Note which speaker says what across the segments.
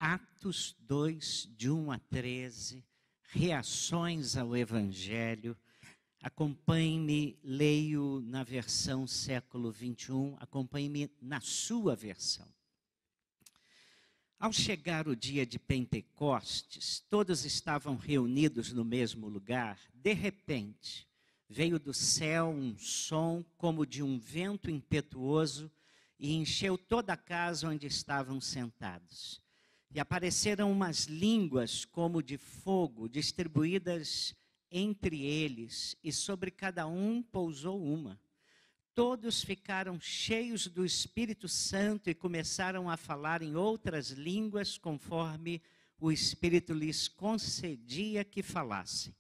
Speaker 1: Atos 2, de 1 a 13, reações ao Evangelho. Acompanhe-me, leio na versão século 21, acompanhe-me na sua versão. Ao chegar o dia de Pentecostes, todos estavam reunidos no mesmo lugar. De repente, veio do céu um som como de um vento impetuoso e encheu toda a casa onde estavam sentados. E apareceram umas línguas como de fogo, distribuídas entre eles, e sobre cada um pousou uma. Todos ficaram cheios do Espírito Santo e começaram a falar em outras línguas, conforme o Espírito lhes concedia que falassem.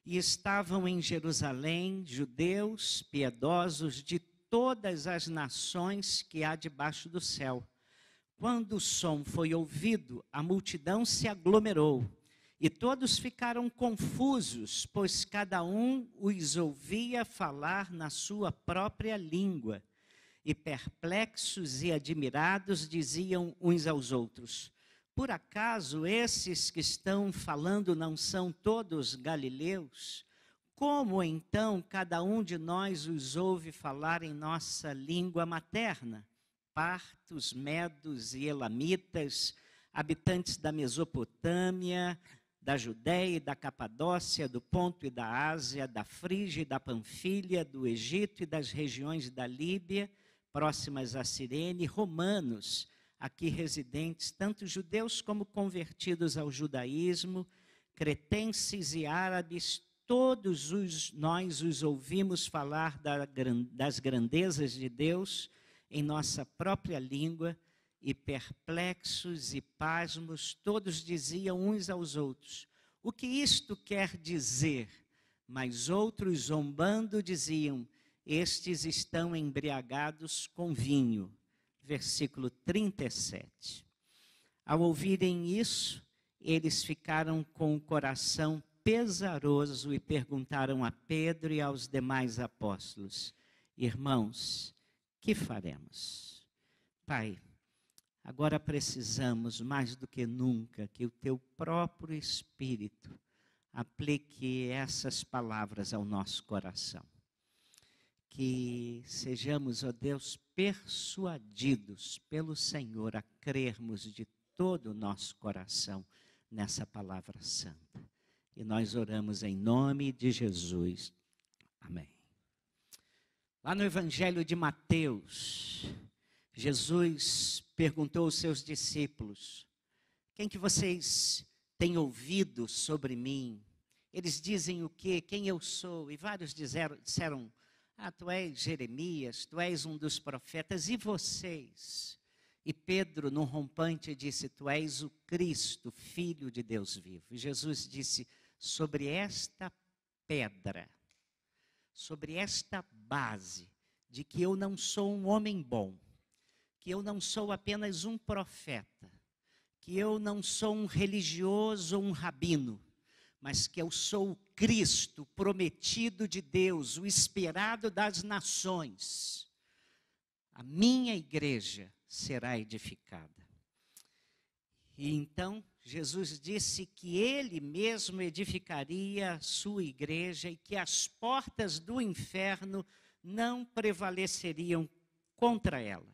Speaker 1: E estavam em Jerusalém judeus piedosos de todas as nações que há debaixo do céu. Quando o som foi ouvido, a multidão se aglomerou, e todos ficaram confusos, pois cada um os ouvia falar na sua própria língua. E perplexos e admirados diziam uns aos outros: por acaso esses que estão falando não são todos galileus? Como então cada um de nós os ouve falar em nossa língua materna? Partos, medos e elamitas, habitantes da Mesopotâmia, da Judéia e da Capadócia, do Ponto e da Ásia, da Frígia e da Panfilha, do Egito e das regiões da Líbia, próximas a Cirene, romanos, aqui residentes, tanto judeus como convertidos ao judaísmo, cretenses e árabes, todos nós os ouvimos falar das grandezas de Deus em nossa própria língua, e perplexos e pasmos, todos diziam uns aos outros: o que isto quer dizer? Mas outros, zombando, diziam: estes estão embriagados com vinho. Versículo 37. Ao ouvirem isso, eles ficaram com o coração pesaroso e perguntaram a Pedro e aos demais apóstolos: irmãos, que faremos? Pai, agora precisamos mais do que nunca que o teu próprio Espírito aplique essas palavras ao nosso coração. Que sejamos, ó Deus, persuadidos pelo Senhor a crermos de todo o nosso coração nessa palavra santa. E nós oramos em nome de Jesus. Amém. Lá no Evangelho de Mateus, Jesus perguntou aos seus discípulos: quem que vocês têm ouvido sobre mim? Eles dizem o quê? Quem eu sou? E vários disseram: tu és Jeremias, tu és um dos profetas, e vocês? E Pedro, num rompante, disse: tu és o Cristo, Filho de Deus vivo. E Jesus disse: sobre esta pedra, sobre esta base de que eu não sou um homem bom, que eu não sou apenas um profeta, que eu não sou um religioso ou um rabino, mas que eu sou o Cristo prometido de Deus, o esperado das nações, a minha igreja será edificada. E então Jesus disse que ele mesmo edificaria a sua igreja e que as portas do inferno não prevaleceriam contra ela.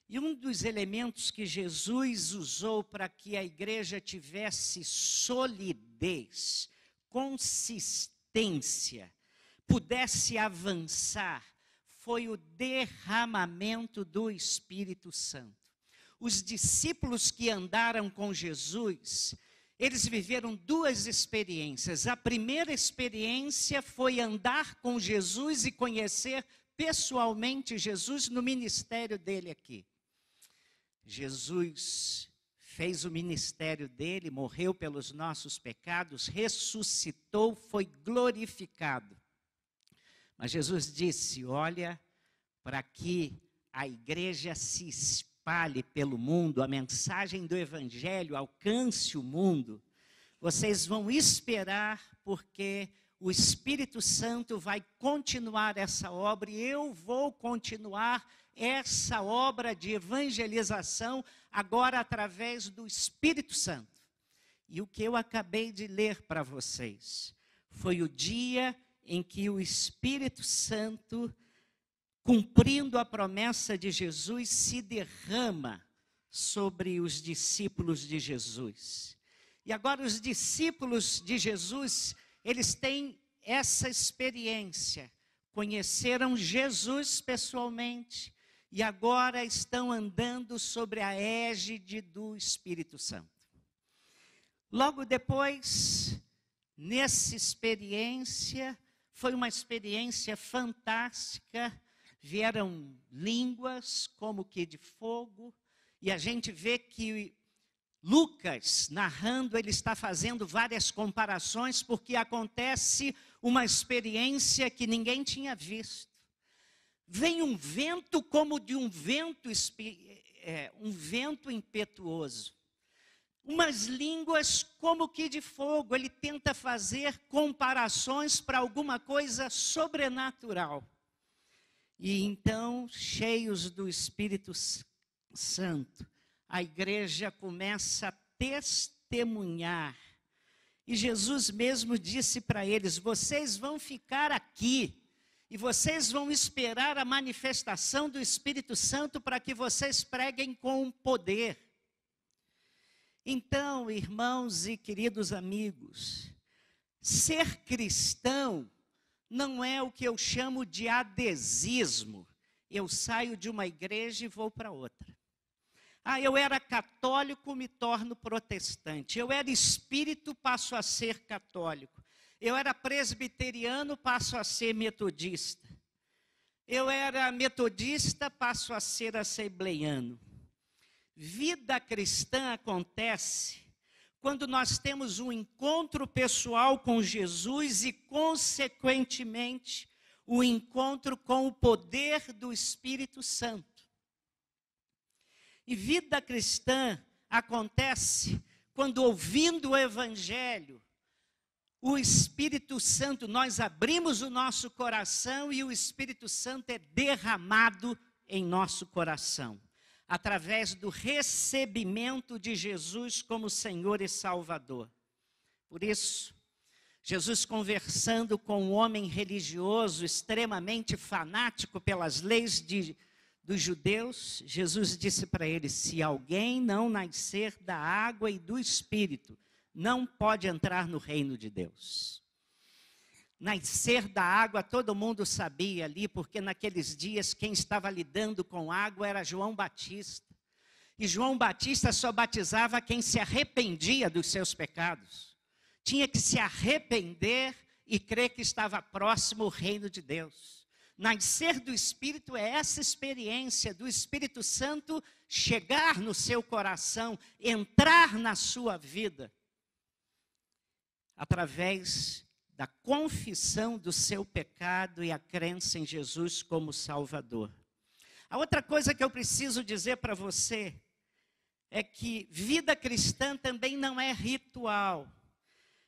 Speaker 1: E um dos elementos que Jesus usou para que a igreja tivesse solidez, consistência, pudesse avançar, foi o derramamento do Espírito Santo. Os discípulos que andaram com Jesus, eles viveram duas experiências. A primeira experiência foi andar com Jesus e conhecer pessoalmente Jesus no ministério dele aqui. Jesus fez o ministério dele, morreu pelos nossos pecados, ressuscitou, foi glorificado. Mas Jesus disse: olha, para que a igreja se espalhe pelo mundo, a mensagem do Evangelho alcance o mundo, vocês vão esperar, porque o Espírito Santo vai continuar essa obra e eu vou continuar essa obra de evangelização agora através do Espírito Santo. E o que eu acabei de ler para vocês foi o dia em que o Espírito Santo, cumprindo a promessa de Jesus, se derrama sobre os discípulos de Jesus. E agora os discípulos de Jesus, eles têm essa experiência, conheceram Jesus pessoalmente e agora estão andando sobre a égide do Espírito Santo. Logo depois, nessa experiência, foi uma experiência fantástica, vieram línguas como que de fogo, e a gente vê que Lucas, narrando, ele está fazendo várias comparações, porque acontece uma experiência que ninguém tinha visto. Vem um vento como de um vento impetuoso. Umas línguas como que de fogo. Ele tenta fazer comparações para alguma coisa sobrenatural. E então, cheios do Espírito Santo, a igreja começa a testemunhar. E Jesus mesmo disse para eles: vocês vão ficar aqui e vocês vão esperar a manifestação do Espírito Santo para que vocês preguem com poder. Então, irmãos e queridos amigos, ser cristão não é o que eu chamo de adesismo. Eu saio de uma igreja e vou para outra. Eu era católico, me torno protestante. Eu era espírito, passo a ser católico. Eu era presbiteriano, passo a ser metodista. Eu era metodista, passo a ser assembleiano. Vida cristã acontece quando nós temos um encontro pessoal com Jesus e, consequentemente, o encontro com o poder do Espírito Santo. E vida cristã acontece quando, ouvindo o Evangelho, o Espírito Santo, nós abrimos o nosso coração e o Espírito Santo é derramado em nosso coração, através do recebimento de Jesus como Senhor e Salvador. Por isso, Jesus, conversando com um homem religioso, extremamente fanático pelas leis dos judeus, Jesus disse para ele: se alguém não nascer da água e do Espírito, não pode entrar no reino de Deus. Nascer da água, todo mundo sabia ali, porque naqueles dias quem estava lidando com água era João Batista. E João Batista só batizava quem se arrependia dos seus pecados. Tinha que se arrepender e crer que estava próximo o reino de Deus. Nascer do Espírito é essa experiência do Espírito Santo chegar no seu coração, entrar na sua vida, através da confissão do seu pecado e a crença em Jesus como Salvador. A outra coisa que eu preciso dizer para você é que vida cristã também não é ritual.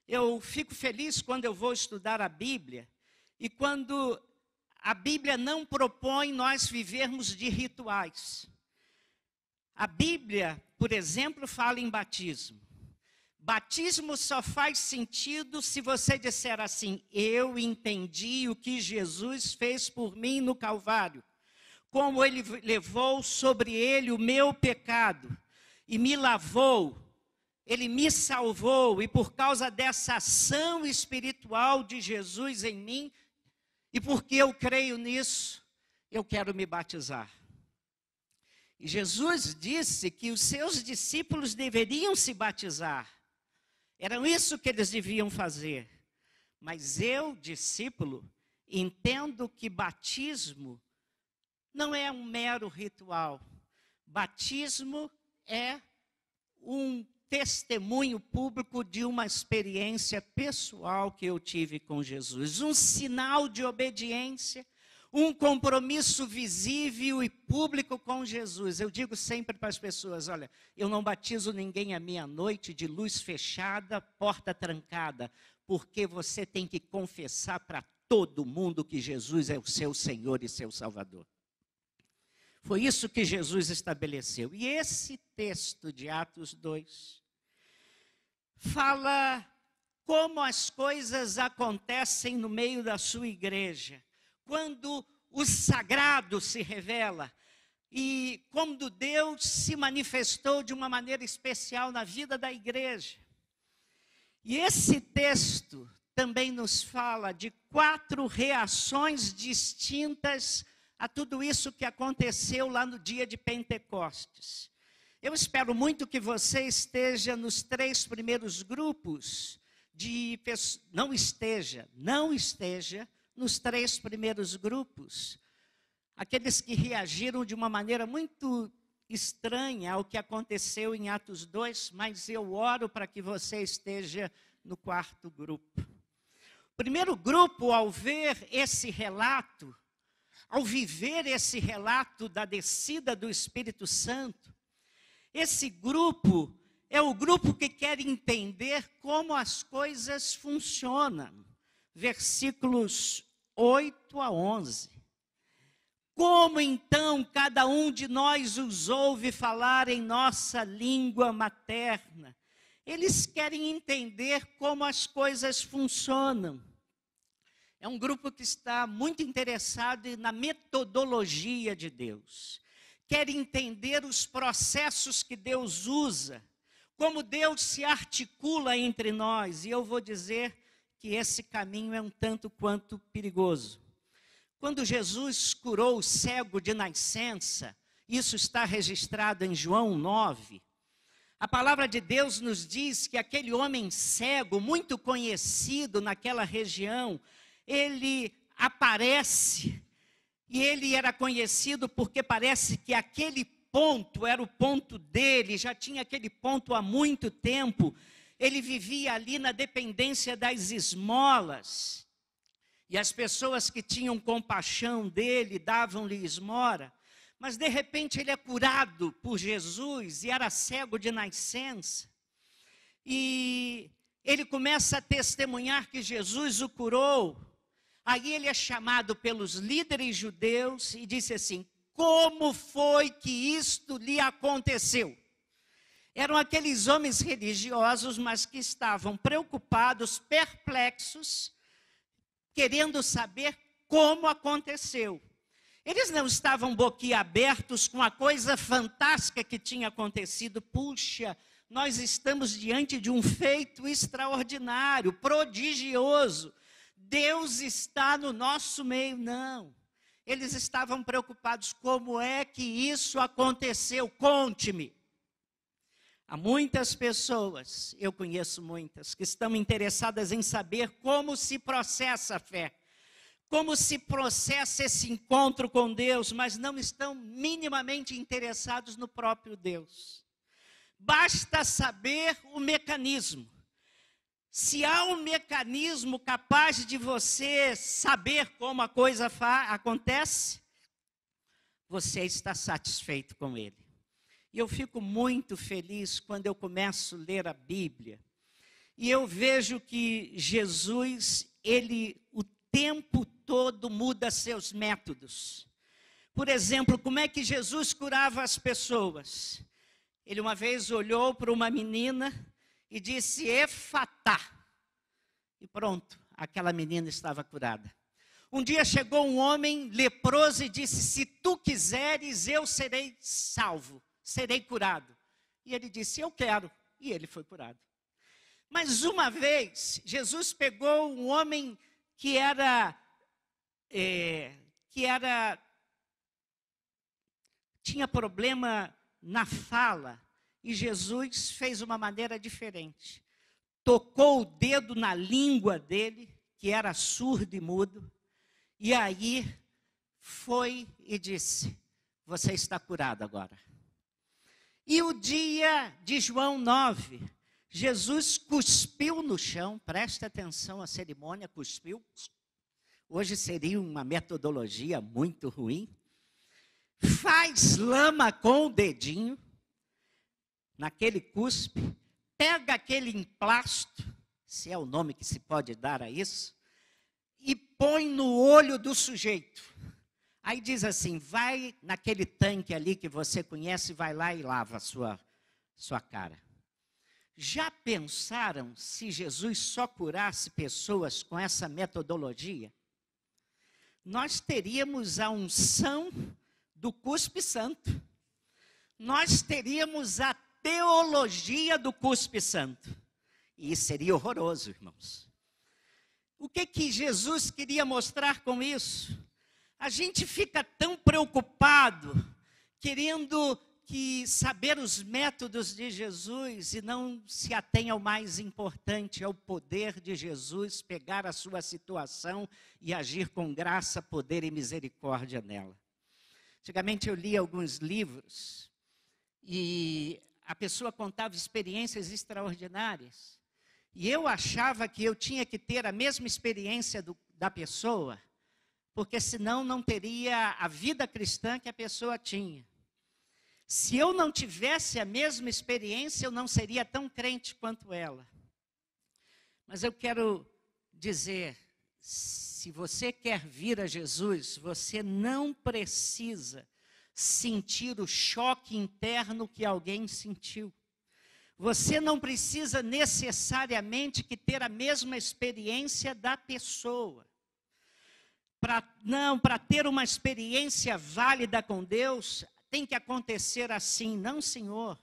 Speaker 1: Eu fico feliz quando eu vou estudar a Bíblia e quando a Bíblia não propõe nós vivermos de rituais. A Bíblia, por exemplo, fala em batismo. Batismo só faz sentido se você disser assim: eu entendi o que Jesus fez por mim no Calvário, como ele levou sobre ele o meu pecado e me lavou, ele me salvou, e por causa dessa ação espiritual de Jesus em mim, e porque eu creio nisso, eu quero me batizar. E Jesus disse que os seus discípulos deveriam se batizar. Era isso que eles deviam fazer. Mas eu, discípulo, entendo que batismo não é um mero ritual. Batismo é um testemunho público de uma experiência pessoal que eu tive com Jesus. Um sinal de obediência, um compromisso visível e público com Jesus. Eu digo sempre para as pessoas: olha, eu não batizo ninguém à meia-noite, de luz fechada, porta trancada, porque você tem que confessar para todo mundo que Jesus é o seu Senhor e seu Salvador. Foi isso que Jesus estabeleceu. E esse texto de Atos 2 fala como as coisas acontecem no meio da sua igreja, quando o sagrado se revela e quando Deus se manifestou de uma maneira especial na vida da igreja. E esse texto também nos fala de 4 reações distintas a tudo isso que aconteceu lá no dia de Pentecostes. Eu espero muito que você esteja nos 3 primeiros grupos não esteja nos 3 primeiros grupos. Aqueles que reagiram de uma maneira muito estranha ao que aconteceu em Atos 2, mas eu oro para que você esteja no 4º grupo. O primeiro grupo, ao ver esse relato, ao viver esse relato da descida do Espírito Santo, esse grupo é o grupo que quer entender como as coisas funcionam. Versículos 8 a 11. Como então cada um de nós os ouve falar em nossa língua materna? Eles querem entender como as coisas funcionam. É um grupo que está muito interessado na metodologia de Deus. Quer entender os processos que Deus usa, como Deus se articula entre nós. E eu vou dizer que esse caminho é um tanto quanto perigoso. Quando Jesus curou o cego de nascença, isso está registrado em João 9, a palavra de Deus nos diz que aquele homem cego, muito conhecido naquela região, ele aparece, e ele era conhecido porque parece que aquele ponto era o ponto dele, já tinha aquele ponto há muito tempo. Ele vivia ali na dependência das esmolas, e as pessoas que tinham compaixão dele davam-lhe esmola, mas de repente ele é curado por Jesus, e era cego de nascença, e ele começa a testemunhar que Jesus o curou. Aí ele é chamado pelos líderes judeus e disse assim: como foi que isto lhe aconteceu? Eram aqueles homens religiosos, mas que estavam preocupados, perplexos, querendo saber como aconteceu. Eles não estavam boquiabertos com a coisa fantástica que tinha acontecido. Puxa, nós estamos diante de um feito extraordinário, prodigioso. Deus está no nosso meio. Não. Eles estavam preocupados. Como é que isso aconteceu? Conte-me. Há muitas pessoas, eu conheço muitas, que estão interessadas em saber como se processa a fé. Como se processa esse encontro com Deus, mas não estão minimamente interessados no próprio Deus. Basta saber o mecanismo. Se há um mecanismo capaz de você saber como a coisa acontece, você está satisfeito com ele. E eu fico muito feliz quando eu começo a ler a Bíblia. E eu vejo que Jesus, ele o tempo todo muda seus métodos. Por exemplo, como é que Jesus curava as pessoas? Ele uma vez olhou para uma menina e disse: Efatá. E pronto, aquela menina estava curada. Um dia chegou um homem leproso e disse: se tu quiseres, eu serei salvo, serei curado. E ele disse: eu quero. E ele foi curado. Mas uma vez, Jesus pegou um homem que tinha problema na fala, e Jesus fez uma maneira diferente. Tocou o dedo na língua dele, que era surdo e mudo, e aí foi e disse: você está curado agora. E o dia de João 9, Jesus cuspiu no chão, presta atenção, a cerimônia cuspiu. Hoje seria uma metodologia muito ruim. Faz lama com o dedinho, naquele cuspe, pega aquele emplasto, se é o nome que se pode dar a isso, e põe no olho do sujeito. Aí diz assim, vai naquele tanque ali que você conhece, vai lá e lava a sua cara. Já pensaram se Jesus só curasse pessoas com essa metodologia? Nós teríamos a unção do cuspe santo. Nós teríamos a teologia do cuspe santo. E isso seria horroroso, irmãos. O que Jesus queria mostrar com isso? A gente fica tão preocupado, querendo saber os métodos de Jesus e não se atém ao mais importante, ao poder de Jesus, pegar a sua situação e agir com graça, poder e misericórdia nela. Antigamente eu li alguns livros e a pessoa contava experiências extraordinárias. E eu achava que eu tinha que ter a mesma experiência da pessoa, porque senão não teria a vida cristã que a pessoa tinha. Se eu não tivesse a mesma experiência, eu não seria tão crente quanto ela. Mas eu quero dizer, se você quer vir a Jesus, você não precisa sentir o choque interno que alguém sentiu. Você não precisa necessariamente ter a mesma experiência da pessoa. Para ter uma experiência válida com Deus, tem que acontecer assim. Não, Senhor.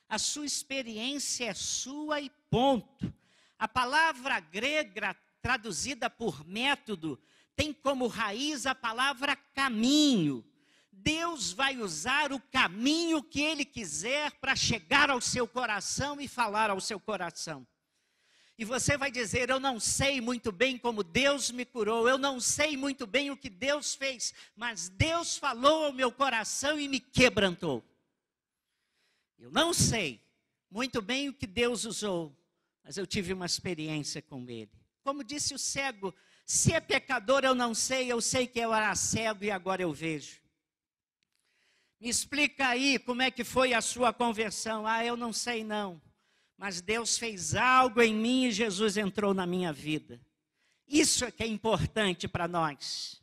Speaker 1: A sua experiência é sua e ponto. A palavra grega, traduzida por método, tem como raiz a palavra caminho. Deus vai usar o caminho que Ele quiser para chegar ao seu coração e falar ao seu coração. E você vai dizer, eu não sei muito bem como Deus me curou, eu não sei muito bem o que Deus fez, mas Deus falou ao meu coração e me quebrantou. Eu não sei muito bem o que Deus usou, mas eu tive uma experiência com Ele. Como disse o cego, se é pecador eu não sei, eu sei que eu era cego e agora eu vejo. Me explica aí como é que foi a sua conversão. Ah, eu não sei não. Mas Deus fez algo em mim e Jesus entrou na minha vida. Isso é que é importante para nós.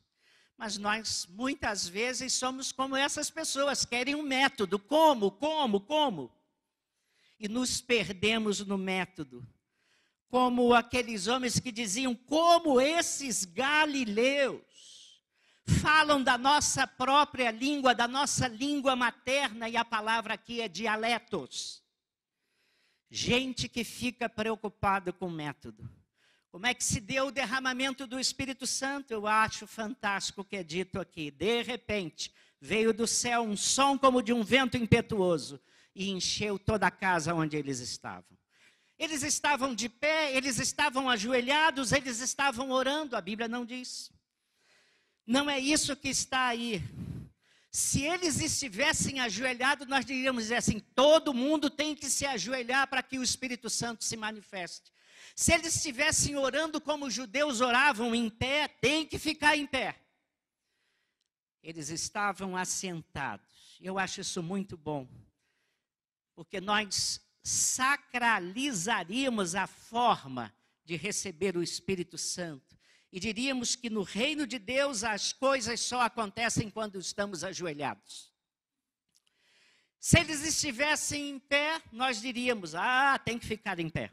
Speaker 1: Mas nós, muitas vezes, somos como essas pessoas, querem um método. Como? E nos perdemos no método. Como aqueles homens que diziam, como esses galileus falam da nossa própria língua, da nossa língua materna, e a palavra aqui é dialetos. Gente que fica preocupado com o método. Como é que se deu o derramamento do Espírito Santo? Eu acho fantástico o que é dito aqui. De repente, veio do céu um som como de um vento impetuoso e encheu toda a casa onde eles estavam. Eles estavam de pé, eles estavam ajoelhados, eles estavam orando, a Bíblia não diz. Não é isso que está aí. Se eles estivessem ajoelhados, nós diríamos assim, todo mundo tem que se ajoelhar para que o Espírito Santo se manifeste. Se eles estivessem orando como os judeus oravam em pé, tem que ficar em pé. Eles estavam assentados. Eu acho isso muito bom, porque nós sacralizaríamos a forma de receber o Espírito Santo. E diríamos que no reino de Deus as coisas só acontecem quando estamos ajoelhados. Se eles estivessem em pé, nós diríamos, tem que ficar em pé.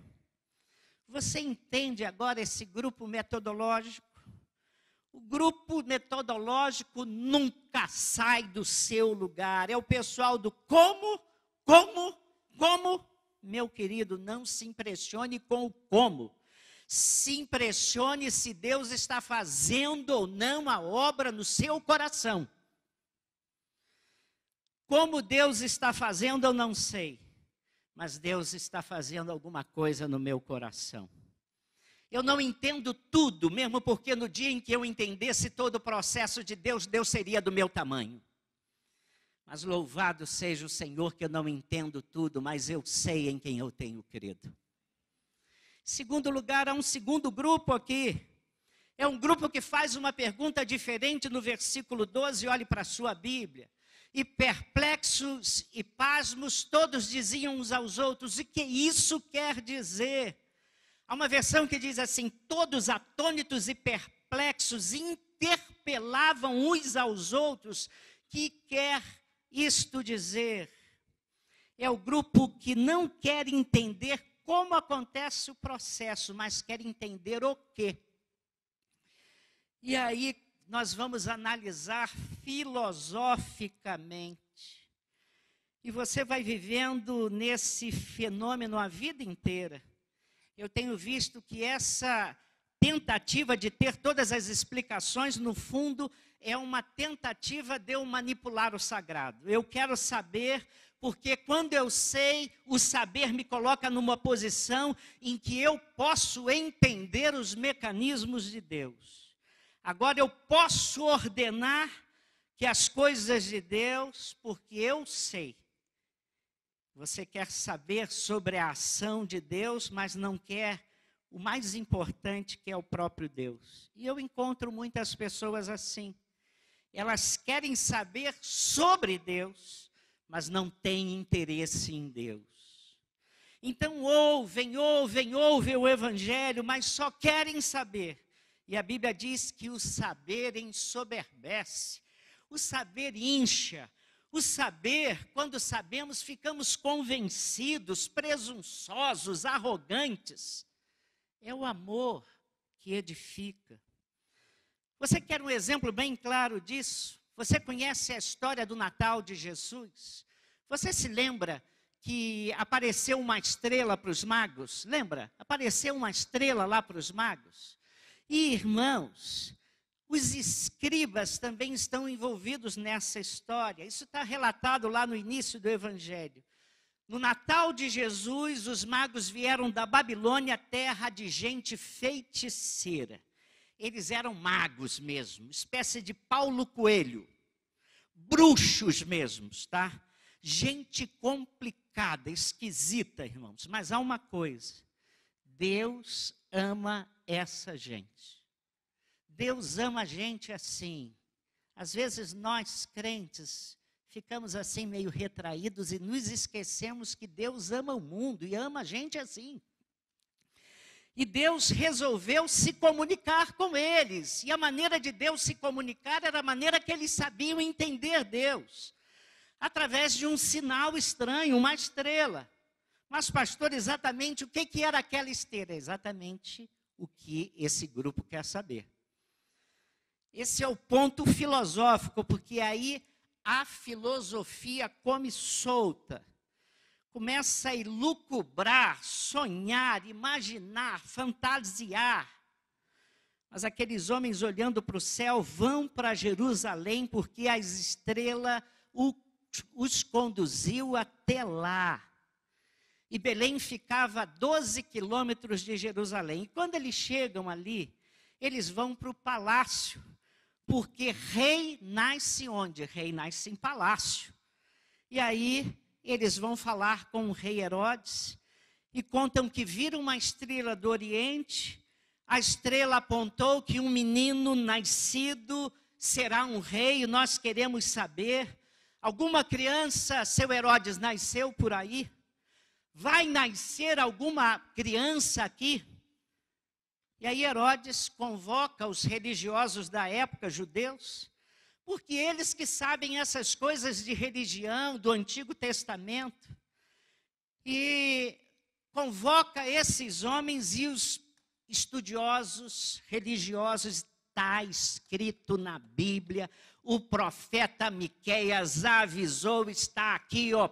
Speaker 1: Você entende agora esse grupo metodológico? O grupo metodológico nunca sai do seu lugar. É o pessoal do como. Meu querido, não se impressione com o como. Se impressione se Deus está fazendo ou não a obra no seu coração. Como Deus está fazendo, eu não sei. Mas Deus está fazendo alguma coisa no meu coração. Eu não entendo tudo, mesmo porque no dia em que eu entendesse todo o processo de Deus, Deus seria do meu tamanho. Mas louvado seja o Senhor que eu não entendo tudo, mas eu sei em quem eu tenho crido. Segundo lugar, há um segundo grupo aqui. É um grupo que faz uma pergunta diferente no versículo 12, olhe para a sua Bíblia. E perplexos e pasmos, todos diziam uns aos outros, e que isso quer dizer? Há uma versão que diz assim, todos atônitos e perplexos interpretavam atropelavam uns aos outros. Que quer isto dizer? É o grupo que não quer entender como acontece o processo, mas quer entender o quê. E aí nós vamos analisar filosoficamente. E você vai vivendo nesse fenômeno a vida inteira. Eu tenho visto que essa tentativa de ter todas as explicações, no fundo, é uma tentativa de eu manipular o sagrado. Eu quero saber, porque quando eu sei, o saber me coloca numa posição em que eu posso entender os mecanismos de Deus. Agora eu posso ordenar que as coisas de Deus, porque eu sei. Você quer saber sobre a ação de Deus, mas não quer o mais importante, que é o próprio Deus. E eu encontro muitas pessoas assim. Elas querem saber sobre Deus, mas não têm interesse em Deus. Então ouvem o Evangelho, mas só querem saber. E a Bíblia diz que o saber ensoberbece, o saber incha. O saber, quando sabemos, ficamos convencidos, presunçosos, arrogantes. É o amor que edifica. Você quer um exemplo bem claro disso? Você conhece a história do Natal de Jesus? Você se lembra que apareceu uma estrela para os magos? Lembra? Apareceu uma estrela lá para os magos. E, irmãos, os escribas também estão envolvidos nessa história. Isso está relatado lá no início do Evangelho. No Natal de Jesus, os magos vieram da Babilônia, terra de gente feiticeira. Eles eram magos mesmo, espécie de Paulo Coelho. Bruxos mesmos, tá? Gente complicada, esquisita, irmãos. Mas há uma coisa: Deus ama essa gente. Deus ama a gente assim. Às vezes nós, crentes, ficamos assim meio retraídos e nos esquecemos que Deus ama o mundo e ama a gente assim. E Deus resolveu se comunicar com eles. E a maneira de Deus se comunicar era a maneira que eles sabiam entender Deus. Através de um sinal estranho, uma estrela. Mas, pastor, exatamente o que era aquela estrela? Exatamente o que esse grupo quer saber. Esse é o ponto filosófico, porque aí a filosofia come solta. Começa a elucubrar, sonhar, imaginar, fantasiar. Mas aqueles homens olhando para o céu vão para Jerusalém, porque a estrela os conduziu até lá. E Belém ficava a 12 quilômetros de Jerusalém. E quando eles chegam ali, eles vão para o palácio. Porque rei nasce onde? Rei nasce em palácio. E aí eles vão falar com o rei Herodes e contam que viram uma estrela do Oriente. A estrela apontou que um menino nascido será um rei, e nós queremos saber. Alguma criança, seu Herodes, nasceu por aí? Vai nascer alguma criança aqui? E aí Herodes convoca os religiosos da época, judeus, porque eles que sabem essas coisas de religião, do Antigo Testamento, e convoca esses homens e os estudiosos religiosos. Está escrito na Bíblia, o profeta Miqueias avisou, está aqui, ó,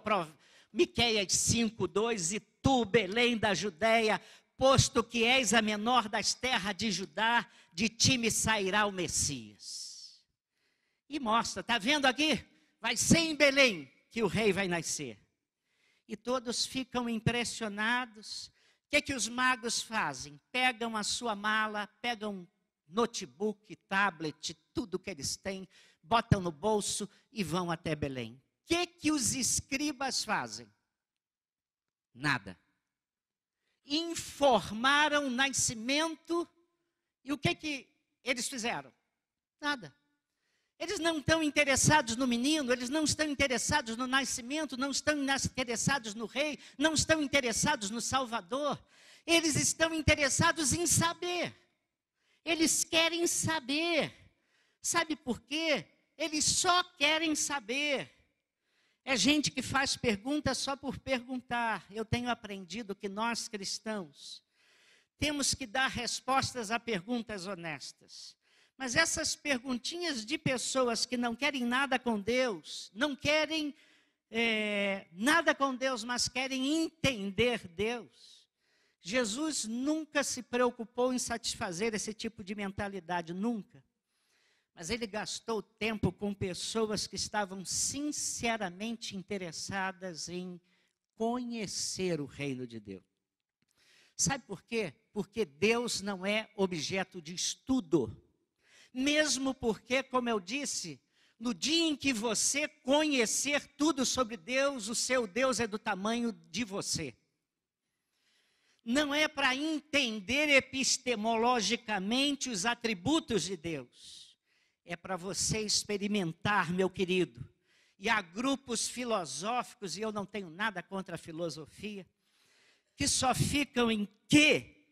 Speaker 1: Miqueias 5:2, e tu, Belém da Judeia, posto que és a menor das terras de Judá, de ti me sairá o Messias. E mostra, está vendo aqui? Vai ser em Belém que o rei vai nascer. E todos ficam impressionados. O que os magos fazem? Pegam a sua mala, pegam notebook, tablet, tudo que eles têm, botam no bolso e vão até Belém. O que os escribas fazem? Nada. Informaram o nascimento. E o que eles fizeram? Nada. Eles não estão interessados no menino, eles não estão interessados no nascimento, não estão interessados no rei, não estão interessados no Salvador. Eles estão interessados em saber. Eles querem saber Sabe por quê? Eles só querem saber. É gente que faz perguntas só por perguntar. Eu tenho aprendido que nós cristãos temos que dar respostas a perguntas honestas. Mas essas perguntinhas de pessoas que não querem nada com Deus, não querem nada com Deus, mas querem entender Deus. Jesus nunca se preocupou em satisfazer esse tipo de mentalidade, nunca. Mas ele gastou tempo com pessoas que estavam sinceramente interessadas em conhecer o reino de Deus. Sabe por quê? Porque Deus não é objeto de estudo. Mesmo porque, como eu disse, no dia em que você conhecer tudo sobre Deus, o seu Deus é do tamanho de você. Não é para entender epistemologicamente os atributos de Deus. É para você experimentar, meu querido. E há grupos filosóficos, e eu não tenho nada contra a filosofia, que só ficam em que,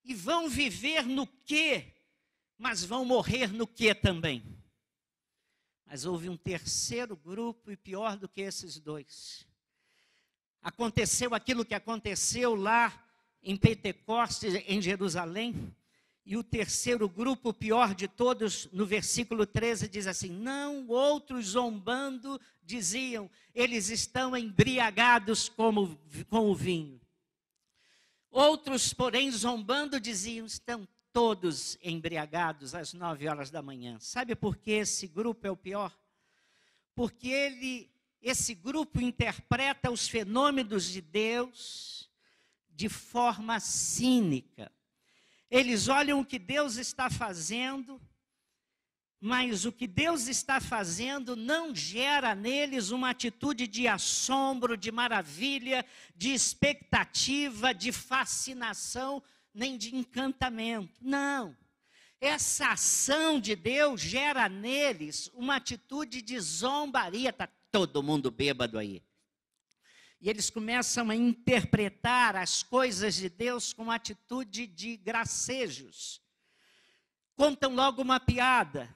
Speaker 1: e vão viver no que, mas vão morrer no que também. Mas houve um terceiro grupo, e pior do que esses dois. Aconteceu aquilo que aconteceu lá em Pentecostes, em Jerusalém. E o terceiro grupo, o pior de todos, no versículo 13, diz assim: não, outros zombando diziam, eles estão embriagados com o vinho. Outros, porém, zombando diziam, estão todos embriagados às 9 horas da manhã. Sabe por que esse grupo é o pior? Porque esse grupo interpreta os fenômenos de Deus de forma cínica. Eles olham o que Deus está fazendo, mas o que Deus está fazendo não gera neles uma atitude de assombro, de maravilha, de expectativa, de fascinação, nem de encantamento. Não. Essa ação de Deus gera neles uma atitude de zombaria. Está todo mundo bêbado aí. E eles começam a interpretar as coisas de Deus com atitude de gracejos. Contam logo uma piada.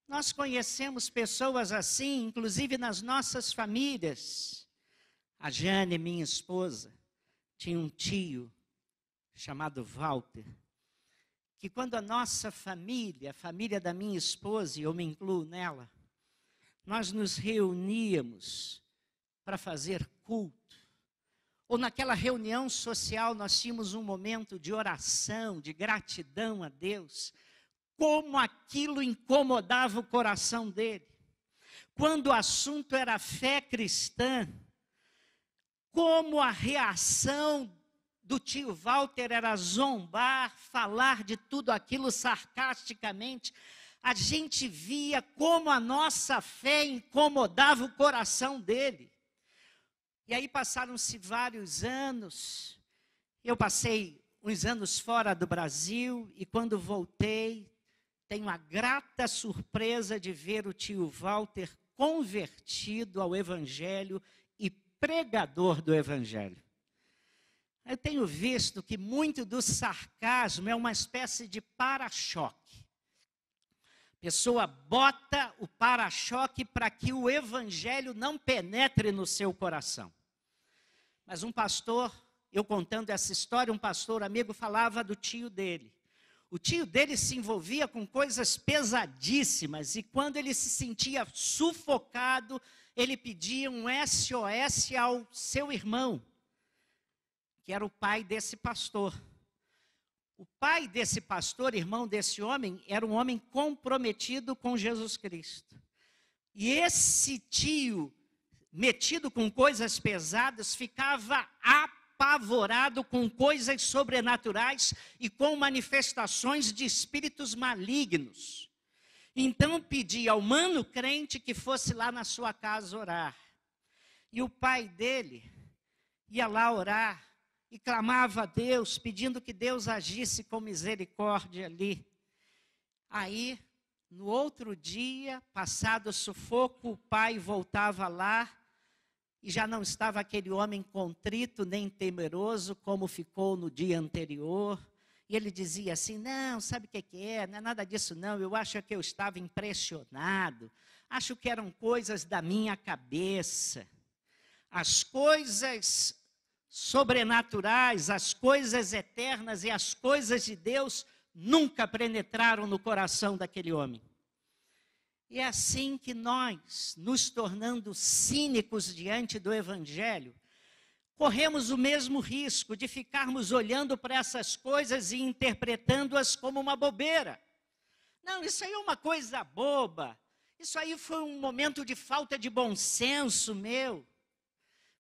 Speaker 1: Nós conhecemos pessoas assim, inclusive nas nossas famílias. A Jane, minha esposa, tinha um tio chamado Walter, que quando a nossa família, a família da minha esposa, e eu me incluo nela, nós nos reuníamos para fazer culto. Ou naquela reunião social nós tínhamos um momento de oração, de gratidão a Deus. Como aquilo incomodava o coração dele. Quando o assunto era fé cristã, como a reação do tio Walter era zombar, falar de tudo aquilo sarcasticamente, a gente via como a nossa fé incomodava o coração dele. E aí passaram-se vários anos, eu passei uns anos fora do Brasil, e quando voltei, tenho a grata surpresa de ver o tio Walter convertido ao Evangelho e pregador do Evangelho. Eu tenho visto que muito do sarcasmo é uma espécie de para-choque. A pessoa bota o para-choque para que o Evangelho não penetre no seu coração. Mas um pastor, eu contando essa história, um pastor amigo falava do tio dele. O tio dele se envolvia com coisas pesadíssimas, e quando ele se sentia sufocado, ele pedia um SOS ao seu irmão, que era o pai desse pastor. O pai desse pastor, irmão desse homem, era um homem comprometido com Jesus Cristo. E esse tio, metido com coisas pesadas, ficava apavorado com coisas sobrenaturais e com manifestações de espíritos malignos. Então pedia ao mano crente que fosse lá na sua casa orar. E o pai dele ia lá orar e clamava a Deus, pedindo que Deus agisse com misericórdia ali. Aí, no outro dia, passado o sufoco, o pai voltava lá, e já não estava aquele homem contrito nem temeroso como ficou no dia anterior. E ele dizia assim, não, sabe o que é? Não é nada disso não, eu acho que eu estava impressionado. Acho que eram coisas da minha cabeça. As coisas sobrenaturais, as coisas eternas e as coisas de Deus nunca penetraram no coração daquele homem. E é assim que nós, nos tornando cínicos diante do Evangelho, corremos o mesmo risco de ficarmos olhando para essas coisas e interpretando-as como uma bobeira. Não, isso aí é uma coisa boba. Isso aí foi um momento de falta de bom senso meu.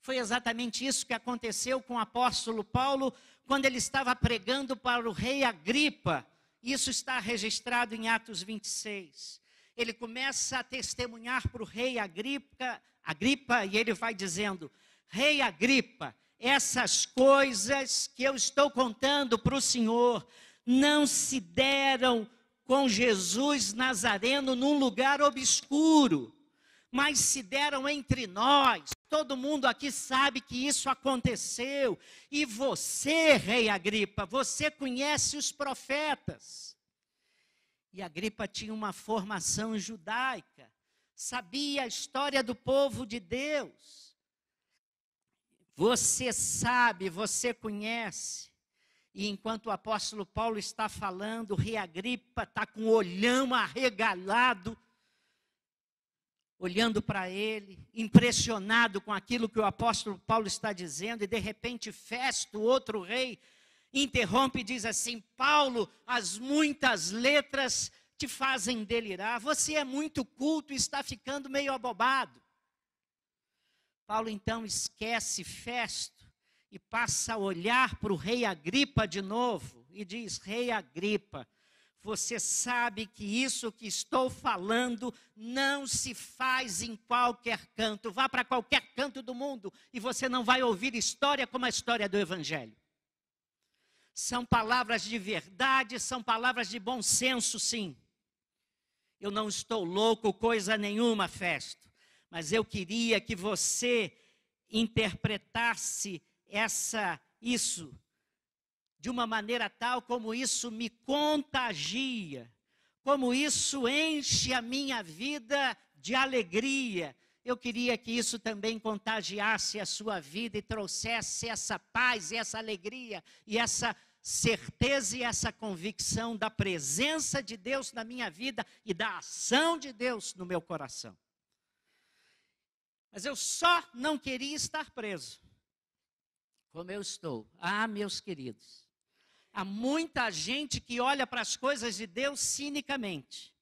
Speaker 1: Foi exatamente isso que aconteceu com o apóstolo Paulo, quando ele estava pregando para o rei Agripa. Isso está registrado em Atos 26. Ele começa a testemunhar para o rei Agripa, e ele vai dizendo, rei Agripa, essas coisas que eu estou contando para o senhor não se deram com Jesus Nazareno num lugar obscuro, mas se deram entre nós. Todo mundo aqui sabe que isso aconteceu. E você, rei Agripa, você conhece os profetas. E Agripa tinha uma formação judaica, sabia a história do povo de Deus. Você sabe, você conhece. E enquanto o apóstolo Paulo está falando, o rei Agripa está com o olhão arregalado, olhando para ele, impressionado com aquilo que o apóstolo Paulo está dizendo, e de repente Festo, outro rei, interrompe e diz assim, Paulo, as muitas letras te fazem delirar, você é muito culto e está ficando meio abobado. Paulo então esquece Festo e passa a olhar para o rei Agripa de novo e diz, rei Agripa, você sabe que isso que estou falando não se faz em qualquer canto. Vá para qualquer canto do mundo e você não vai ouvir história como a história do Evangelho. São palavras de verdade, são palavras de bom senso, sim. Eu não estou louco, coisa nenhuma, Festo. Mas eu queria que você interpretasse isso de uma maneira tal como isso me contagia, como isso enche a minha vida de alegria. Eu queria que isso também contagiasse a sua vida e trouxesse essa paz e essa alegria e essa certeza e essa convicção da presença de Deus na minha vida e da ação de Deus no meu coração. Mas eu só não queria estar preso, como eu estou. Ah, meus queridos, há muita gente que olha para as coisas de Deus cinicamente,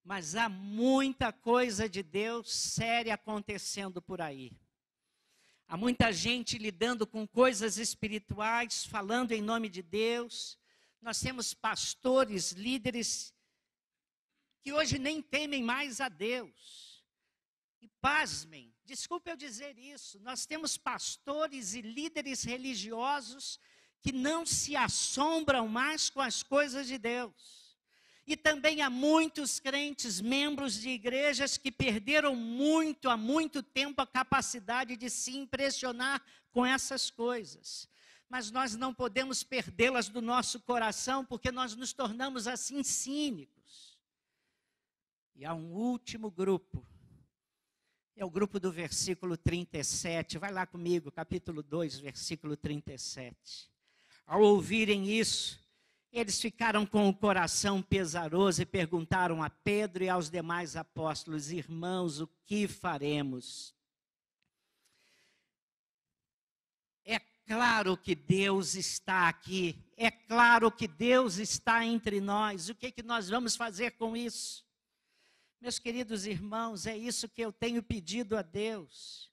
Speaker 1: mas há muita coisa de Deus séria acontecendo por aí. Há muita gente lidando com coisas espirituais, falando em nome de Deus. Nós temos pastores, líderes, que hoje nem temem mais a Deus. E pasmem, desculpe eu dizer isso, nós temos pastores e líderes religiosos que não se assombram mais com as coisas de Deus. E também há muitos crentes, membros de igrejas que perderam há muito tempo a capacidade de se impressionar com essas coisas. Mas nós não podemos perdê-las do nosso coração, porque nós nos tornamos assim cínicos. E há um último grupo, é o grupo do versículo 37, vai lá comigo, capítulo 2, versículo 37. Ao ouvirem isso, eles ficaram com o coração pesaroso e perguntaram a Pedro e aos demais apóstolos, irmãos, o que faremos? É claro que Deus está aqui, é claro que Deus está entre nós, o que nós vamos fazer com isso? Meus queridos irmãos, é isso que eu tenho pedido a Deus.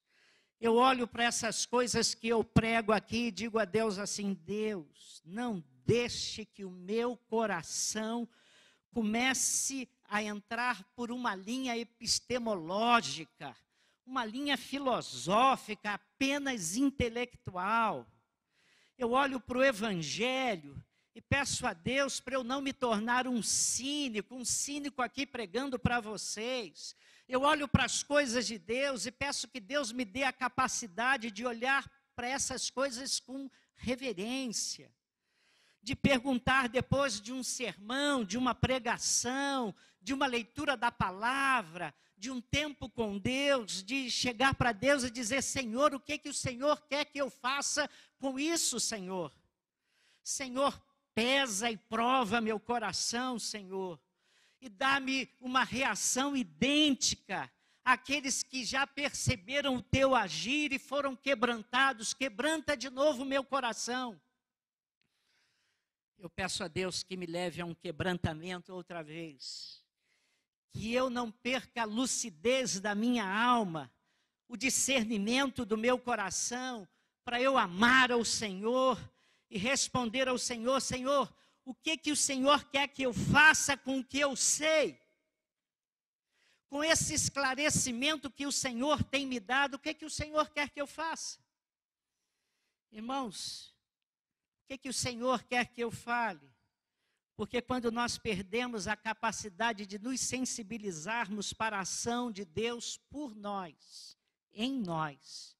Speaker 1: Eu olho para essas coisas que eu prego aqui e digo a Deus assim, Deus, não deixe que o meu coração comece a entrar por uma linha epistemológica, uma linha filosófica, apenas intelectual. Eu olho para o Evangelho e peço a Deus para eu não me tornar um cínico aqui pregando para vocês. Eu olho para as coisas de Deus e peço que Deus me dê a capacidade de olhar para essas coisas com reverência, de perguntar depois de um sermão, de uma pregação, de uma leitura da palavra, de um tempo com Deus, de chegar para Deus e dizer: Senhor, o que o Senhor quer que eu faça com isso, Senhor? Senhor, pesa e prova meu coração, Senhor, e dá-me uma reação idêntica àqueles que já perceberam o teu agir e foram quebrantados. Quebranta de novo o meu coração. Eu peço a Deus que me leve a um quebrantamento outra vez, que eu não perca a lucidez da minha alma, o discernimento do meu coração, para eu amar ao Senhor e responder ao Senhor: Senhor, o que o Senhor quer que eu faça com o que eu sei? Com esse esclarecimento que o Senhor tem me dado, o que o Senhor quer que eu faça? Irmãos, o que o Senhor quer que eu fale? Porque quando nós perdemos a capacidade de nos sensibilizarmos para a ação de Deus por nós, em nós,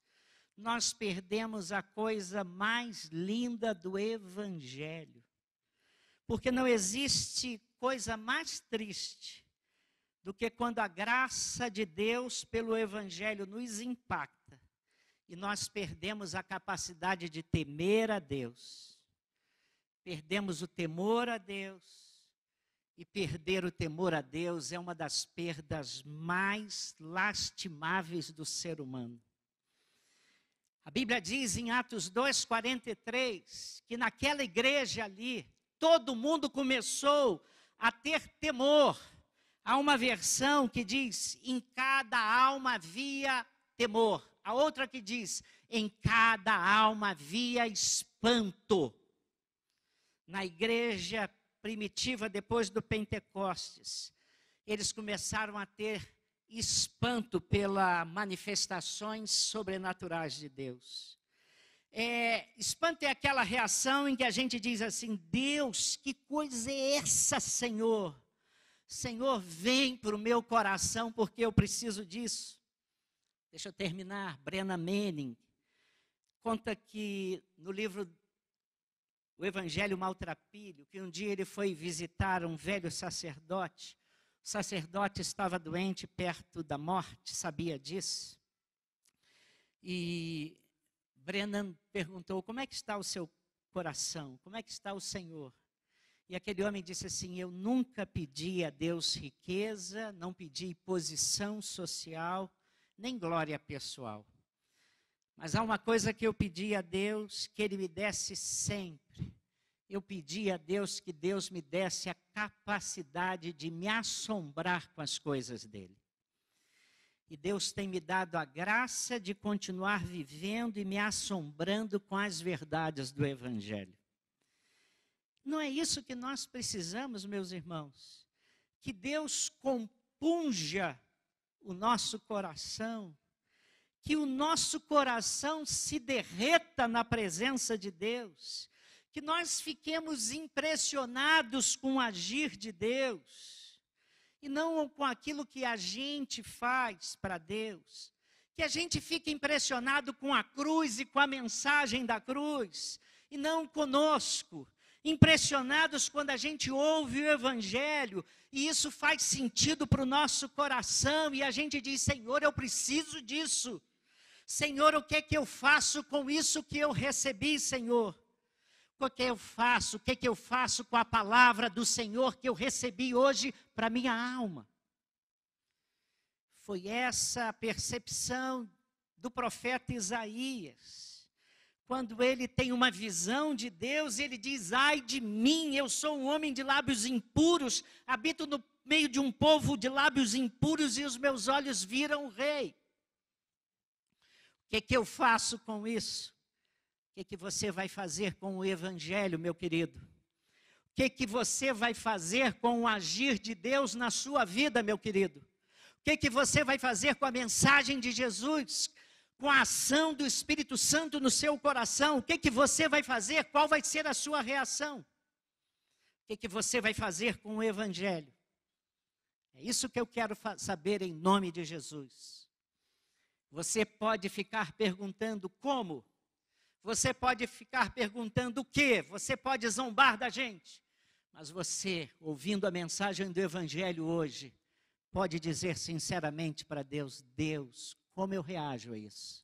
Speaker 1: nós perdemos a coisa mais linda do Evangelho. Porque não existe coisa mais triste do que quando a graça de Deus pelo Evangelho nos impacta e nós perdemos a capacidade de temer a Deus. Perdemos o temor a Deus, e perder o temor a Deus é uma das perdas mais lastimáveis do ser humano. A Bíblia diz em Atos 2:43 que naquela igreja ali, todo mundo começou a ter temor. Há uma versão que diz: em cada alma havia temor. A outra que diz: em cada alma havia espanto. Na igreja primitiva, depois do Pentecostes, eles começaram a ter espanto pelas manifestações sobrenaturais de Deus. Espanto é aquela reação em que a gente diz assim: Deus, que coisa é essa, Senhor? Senhor, vem para o meu coração, porque eu preciso disso. Deixa eu terminar. Brennan Manning conta que no livro O Evangelho Maltrapilho, que um dia ele foi visitar um velho sacerdote. O sacerdote estava doente, perto da morte, sabia disso. E Brennan perguntou: como é que está o seu coração? Como é que está o Senhor? E aquele homem disse assim: eu nunca pedi a Deus riqueza, não pedi posição social, nem glória pessoal. Mas há uma coisa que eu pedi a Deus, que Ele me desse sempre. Eu pedi a Deus que Deus me desse a capacidade de me assombrar com as coisas dEle. E Deus tem me dado a graça de continuar vivendo e me assombrando com as verdades do Evangelho. Não é isso que nós precisamos, meus irmãos? Que Deus compunja o nosso coração, que o nosso coração se derreta na presença de Deus, que nós fiquemos impressionados com o agir de Deus, e não com aquilo que a gente faz para Deus, que a gente fique impressionado com a cruz e com a mensagem da cruz, e não conosco, impressionados quando a gente ouve o Evangelho, e isso faz sentido para o nosso coração, e a gente diz: Senhor, eu preciso disso. Senhor, o que é que eu faço com isso que eu recebi, Senhor? O que eu faço? O que é que eu faço com a palavra do Senhor que eu recebi hoje para minha alma? Foi essa a percepção do profeta Isaías. Quando ele tem uma visão de Deus, ele diz: ai de mim, eu sou um homem de lábios impuros, habito no meio de um povo de lábios impuros, e os meus olhos viram o Rei. O que eu faço com isso? O que você vai fazer com o Evangelho, meu querido? O que você vai fazer com o agir de Deus na sua vida, meu querido? O que você vai fazer com a mensagem de Jesus, com a ação do Espírito Santo no seu coração? O que você vai fazer? Qual vai ser a sua reação? O que você vai fazer com o Evangelho? É isso que eu quero saber em nome de Jesus. Você pode ficar perguntando como? Você pode ficar perguntando o quê? Você pode zombar da gente. Mas você, ouvindo a mensagem do Evangelho hoje, pode dizer sinceramente para Deus: Deus, como eu reajo a isso?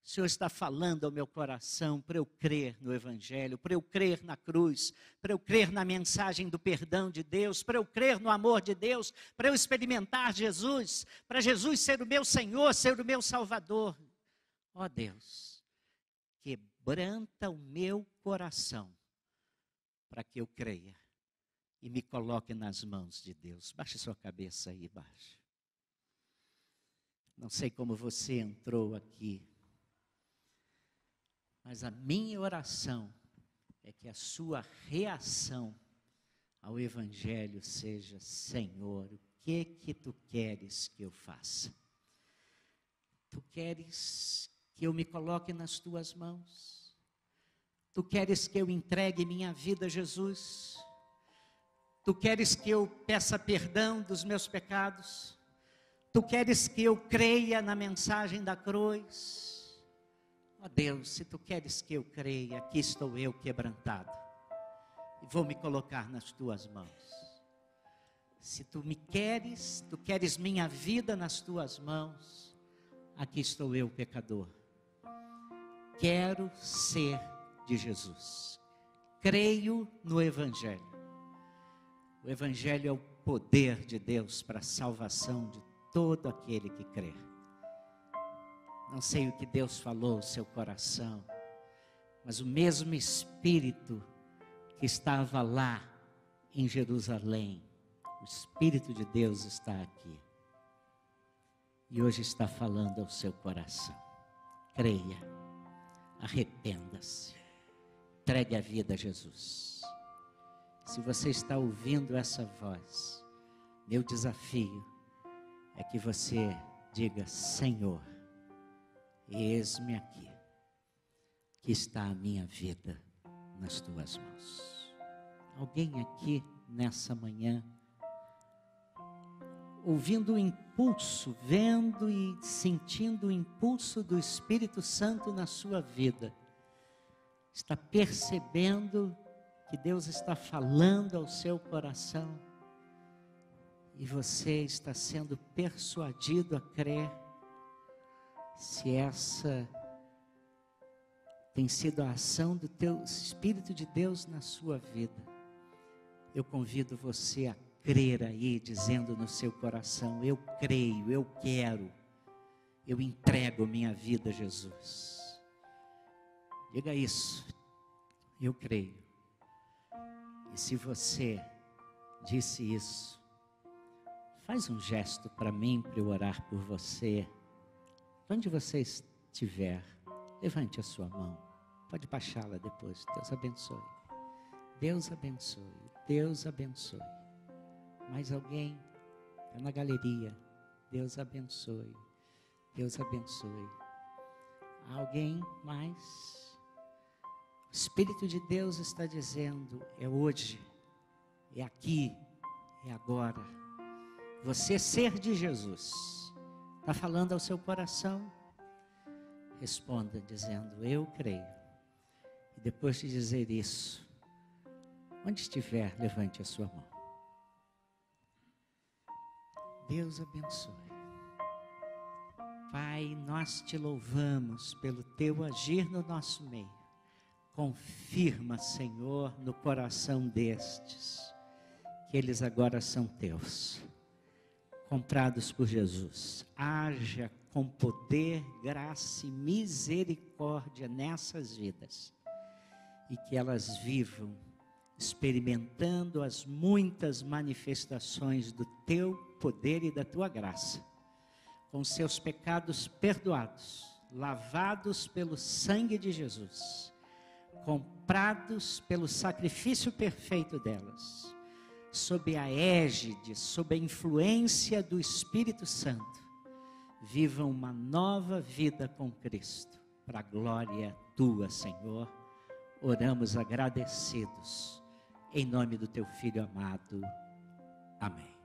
Speaker 1: O Senhor está falando ao meu coração para eu crer no Evangelho, para eu crer na cruz, para eu crer na mensagem do perdão de Deus, para eu crer no amor de Deus, para eu experimentar Jesus, para Jesus ser o meu Senhor, ser o meu Salvador. Ó Deus, quebranta o meu coração para que eu creia e me coloque nas mãos de Deus. Baixe sua cabeça aí, baixe. Não sei como você entrou aqui, mas a minha oração é que a sua reação ao Evangelho seja: Senhor, o que tu queres que eu faça? Tu queres que eu me coloque nas tuas mãos? Tu queres que eu entregue minha vida a Jesus? Tu queres que eu peça perdão dos meus pecados? Tu queres que eu creia na mensagem da cruz? Ó Deus, se tu queres que eu creia, aqui estou eu quebrantado e vou me colocar nas tuas mãos. Se tu queres minha vida nas tuas mãos, aqui estou eu, pecador. Quero ser de Jesus. Creio no Evangelho. O Evangelho é o poder de Deus para a salvação de todo aquele que crê. Não sei o que Deus falou ao seu coração, mas o mesmo Espírito que estava lá em Jerusalém, o Espírito de Deus está aqui. E hoje está falando ao seu coração. Creia, arrependa-se, entregue a vida a Jesus. Se você está ouvindo essa voz, meu desafio é que você diga: Senhor, eis-me aqui, que está a minha vida nas tuas mãos. Alguém aqui nessa manhã, ouvindo o impulso, vendo e sentindo o impulso do Espírito Santo na sua vida, está percebendo que Deus está falando ao seu coração e você está sendo persuadido a crer? Se essa tem sido a ação do teu Espírito de Deus na sua vida, eu convido você a crer aí, dizendo no seu coração: eu creio, eu quero, eu entrego minha vida a Jesus. Diga isso: eu creio. E se você disse isso, faz um gesto para mim, para eu orar por você. Onde você estiver, levante a sua mão. Pode baixá-la depois. Deus abençoe. Deus abençoe. Deus abençoe. Mais alguém? Está na galeria. Deus abençoe. Deus abençoe. Há alguém mais? O Espírito de Deus está dizendo: é hoje, é aqui, é agora. Você ser de Jesus. Está falando ao seu coração? Responda dizendo: eu creio. E depois de dizer isso, onde estiver, levante a sua mão. Deus abençoe. Pai, nós te louvamos pelo teu agir no nosso meio. Confirma, Senhor, no coração destes, que eles agora são teus, comprados por Jesus. Haja com poder, graça e misericórdia nessas vidas, e que elas vivam experimentando as muitas manifestações do teu poder e da tua graça, com seus pecados perdoados, lavados pelo sangue de Jesus, comprados pelo sacrifício perfeito delas, sob a égide, sob a influência do Espírito Santo, vivam uma nova vida com Cristo, para a glória tua, Senhor. Oramos agradecidos, em nome do teu Filho amado. Amém.